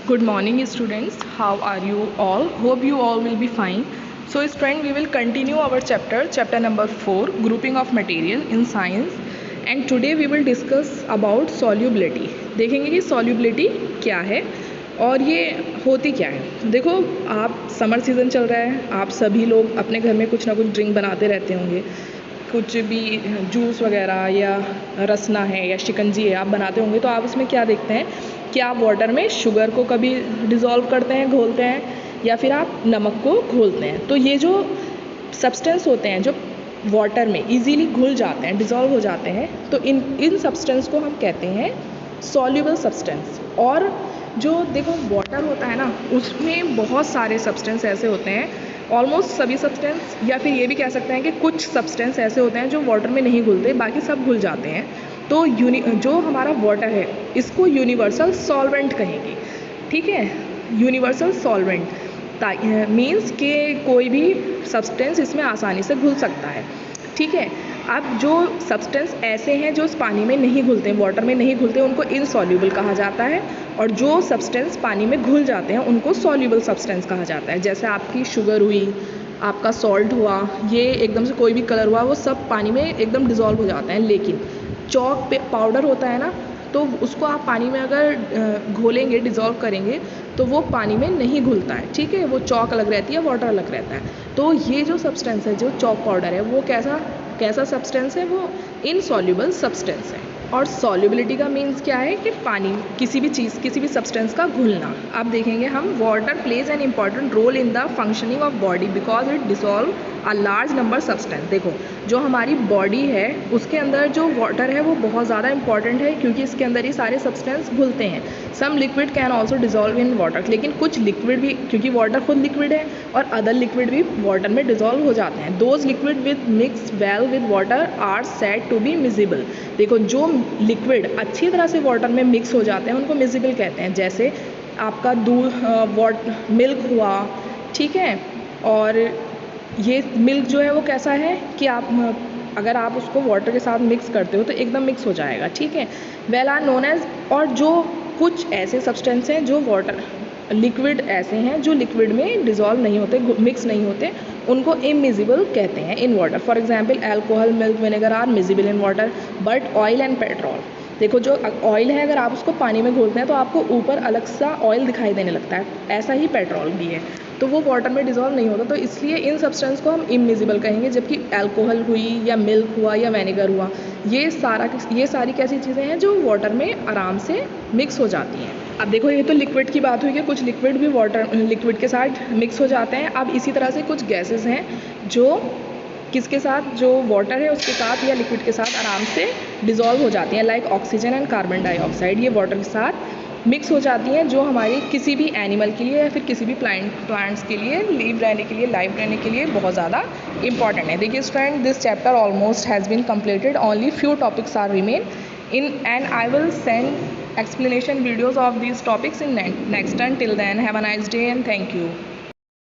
Good morning students, how are you all? Hope you all will be fine. So student, we will continue our chapter number 4, grouping of material in science, and today we will discuss about solubility. देखेंगे कि solubility क्या है और ये होती क्या है। देखो, आप समर सीज़न चल रहा है, आप सभी लोग अपने घर में कुछ ना कुछ ड्रिंक बनाते रहते होंगे, कुछ भी जूस वगैरह या रसना है या शिकंजी है आप बनाते होंगे, तो आप उसमें क्या देखते हैं कि आप वाटर में शुगर को कभी डिज़ोल्व करते हैं, घोलते हैं, या फिर आप नमक को घोलते हैं। तो ये जो सब्सटेंस होते हैं जो वाटर में इजीली घुल जाते हैं, डिज़ोल्व हो जाते हैं, तो इन सब्सटेंस को हम कहते हैं सॉल्युबल सब्सटेंस। और जो देखो वाटर होता है ना, उसमें बहुत सारे सब्सटेंस ऐसे होते हैं, ऑलमोस्ट सभी सब्सटेंस, या फिर ये भी कह सकते हैं कि कुछ सब्सटेंस ऐसे होते हैं जो वाटर में नहीं घुलते, बाकी सब घुल जाते हैं। तो जो हमारा वाटर है इसको यूनिवर्सल सॉल्वेंट कहेंगे, ठीक है। यूनिवर्सल सॉल्वेंट मीन्स कि कोई भी सब्सटेंस इसमें आसानी से घुल सकता है, ठीक है। अब जो सब्सटेंस ऐसे हैं जो इस पानी में नहीं घुलते, वाटर में नहीं घुलते, उनको इनसॉल्युबल कहा जाता है, और जो सब्सटेंस पानी में घुल जाते हैं उनको सॉल्युबल सब्सटेंस कहा जाता है। जैसे आपकी शुगर हुई, आपका सॉल्ट हुआ, ये एकदम से कोई भी कलर हुआ, वो सब पानी में एकदम डिज़ोल्व हो जाते हैं। लेकिन चॉक पे पाउडर होता है ना, तो उसको आप पानी में अगर घोलेंगे, डिज़ोल्व करेंगे, तो वो पानी में नहीं घुलता है, ठीक है। वो चॉक अलग रहती है, वाटर अलग रहता है। तो ये जो सब्सटेंस है, जो चॉक पाउडर है, वो कैसा सब्सटेंस है, वो इनसॉल्युबल सब्सटेंस है। और सॉल्युबिलिटी का मीन्स क्या है कि पानी, किसी भी चीज़, किसी भी सब्सटेंस का घुलना। अब देखेंगे हम, water plays an important role in the functioning of body because it dissolve a large number substance. देखो, जो हमारी बॉडी है उसके अंदर जो वाटर है वो बहुत ज़्यादा इंपॉर्टेंट है, क्योंकि इसके अंदर ही सारे सब्सटेंस घुलते हैं। Some liquid can also dissolve in water, लेकिन कुछ लिक्विड भी, क्योंकि वाटर खुद लिक्विड है, और अदर लिक्विड भी वाटर में डिजॉल्व हो जाते हैं। Those liquid with mix well with water are said to be miscible. देखो, जो लिक्विड अच्छी तरह से वाटर में मिक्स हो जाते हैं उनको मिजिबल कहते हैं। जैसे आपका दूध, मिल्क हुआ, ठीक है। और ये मिल्क जो है वो कैसा है कि अगर आप उसको वाटर के साथ मिक्स करते हो तो एकदम मिक्स हो जाएगा, ठीक है। वेल आर नोन एज, और जो कुछ ऐसे सब्सटेंस हैं जो वाटर लिक्विड ऐसे हैं जो लिक्विड में डिज़ोल्व नहीं होते, मिक्स नहीं होते, उनको इमिजिबल कहते हैं in water. For example alcohol, milk, vinegar are miscible in water, but oil and petrol. देखो, जो ऑयल है अगर आप उसको पानी में घोलते हैं तो आपको ऊपर अलग सा ऑयल दिखाई देने लगता है, ऐसा ही पेट्रोल भी है, तो वो वाटर में डिज़ोल्व नहीं होता, तो इसलिए इन सब्सटेंस को हम इमिजिबल कहेंगे। जबकि अल्कोहल हुई या मिल्क हुआ या विनेगर हुआ, ये सारी कैसी चीज़ें हैं जो वाटर में आराम से मिक्स हो जाती हैं। अब देखो, ये तो लिक्विड की बात हुई कि कुछ लिक्विड भी लिक्विड के साथ मिक्स हो जाते हैं। अब इसी तरह से कुछ गैसेस हैं जो किसके साथ, जो वाटर है उसके साथ या लिक्विड के साथ आराम से डिज़ोल्व हो जाती हैं, like oxygen and carbon dioxide. ये वाटर के साथ मिक्स हो जाती हैं, जो हमारी किसी भी एनिमल के लिए या फिर किसी भी प्लांट्स के लिए लाइव रहने के लिए बहुत ज़्यादा इंपॉर्टेंट है। देखिए student, this chapter almost has been completed, only few topics are remain in, and I will send explanation videos of these topics in next time. Till then, have a nice day and thank you.